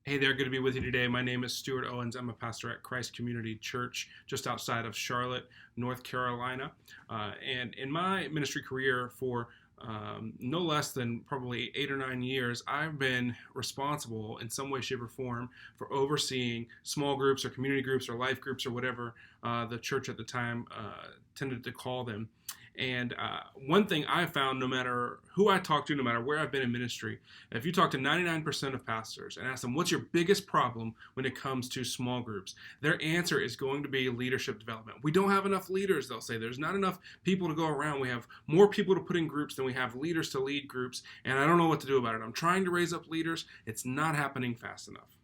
Hey there, good to be with you today. My name is Stuart Owens. I'm a pastor at Christ Community Church just outside of Charlotte, North Carolina. And in my ministry career for no less than probably 8 or 9 years, I've been responsible in some way, shape, or form for overseeing small groups or community groups or life groups or whatever the church at the time tended to call them. And one thing I found, no matter who I talk to, no matter where I've been in ministry, if you talk to 99% of pastors and ask them, what's your biggest problem when it comes to small groups? Their answer is going to be leadership development. We don't have enough leaders, they'll say. There's not enough people to go around. We have more people to put in groups than we have leaders to lead groups, and I don't know what to do about it. I'm trying to raise up leaders. It's not happening fast enough.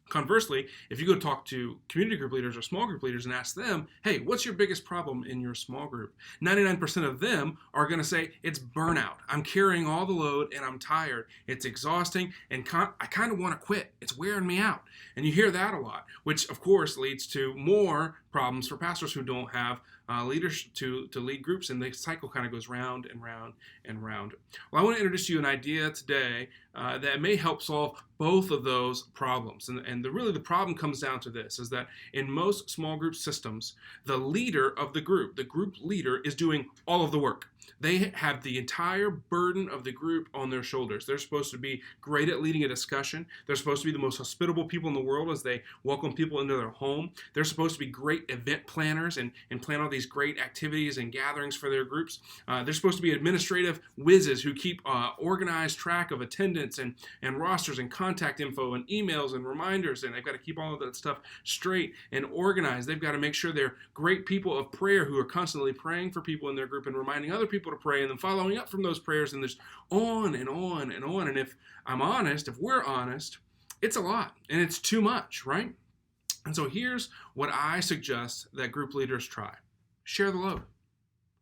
Conversely, if you go talk to community group leaders or small group leaders and ask them, hey, what's your biggest problem in your small group? 99% of them are going to say, it's burnout. I'm carrying all the load and I'm tired. It's exhausting and I kind of want to quit. It's wearing me out. And you hear that a lot, which of course leads to more problems for pastors who don't have leaders to lead groups, and the cycle kind of goes round and round and round. Well, I want to introduce you an idea today that may help solve both of those problems. And really the problem comes down to this, is that in most small group systems, the leader of the group leader is doing all of the work. They have the entire burden of the group on their shoulders. They're supposed to be great at leading a discussion. They're supposed to be the most hospitable people in the world as they welcome people into their home. They're supposed to be great event planners and plan all these great activities and gatherings for their groups. They're supposed to be administrative whizzes who keep organized track of attendance and rosters and contact info and emails and reminders, and they've got to keep all of that stuff straight and organized. They've got to make sure they're great people of prayer who are constantly praying for people in their group and reminding other people to pray and then following up from those prayers, and there's on and on and on. And if we're honest, it's a lot and it's too much, right? And so here's what I suggest that group leaders try. Share the load.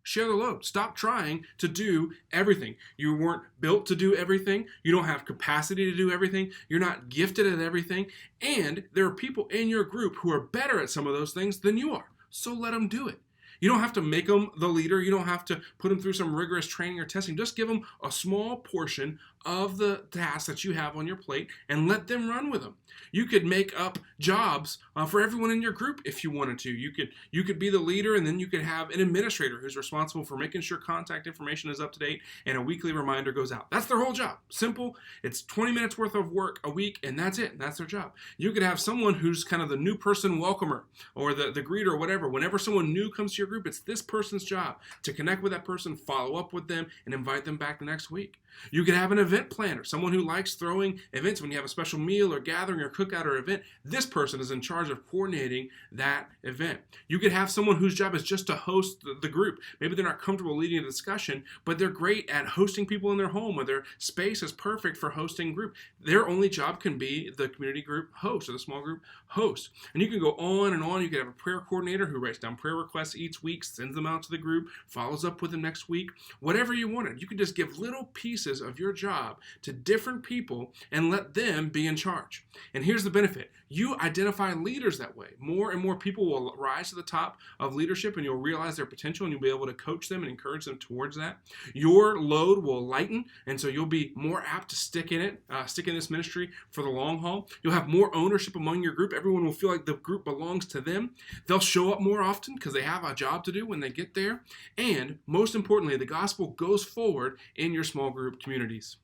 Share the load. Stop trying to do everything. You weren't built to do everything. You don't have capacity to do everything. You're not gifted at everything. And there are people in your group who are better at some of those things than you are. So let them do it. You don't have to make them the leader. You don't have to put them through some rigorous training or testing. Just give them a small portion of the tasks that you have on your plate and let them run with them. You could make up jobs for everyone in your group if you wanted to. You could be the leader, and then you could have an administrator who's responsible for making sure contact information is up to date and a weekly reminder goes out. That's their whole job. Simple. It's 20 minutes worth of work a week, and that's it. That's their job. You could have someone who's kind of the new person welcomer or the greeter or whatever. Whenever someone new comes to your group, it's this person's job to connect with that person, follow up with them, and invite them back the next week. You could have an event planner, someone who likes throwing events when you have a special meal or gathering or cookout or event. This person is in charge of coordinating that event. You could have someone whose job is just to host the group. Maybe they're not comfortable leading a discussion, but they're great at hosting people in their home, or their space is perfect for hosting group. Their only job can be the community group host or the small group host. And you can go on and on. You could have a prayer coordinator who writes down prayer requests each week, sends them out to the group, follows up with them next week. Whatever you wanted. You could just give little pieces of your job to different people and let them be in charge. And here's the benefit. You identify leaders that way. More and more people will rise to the top of leadership, and you'll realize their potential, and you'll be able to coach them and encourage them towards that. Your load will lighten, and so you'll be more apt to stick in this ministry for the long haul. You'll have more ownership among your group. Everyone will feel like the group belongs to them. They'll show up more often because they have a job to do when they get there. And most importantly, the gospel goes forward in your small group communities.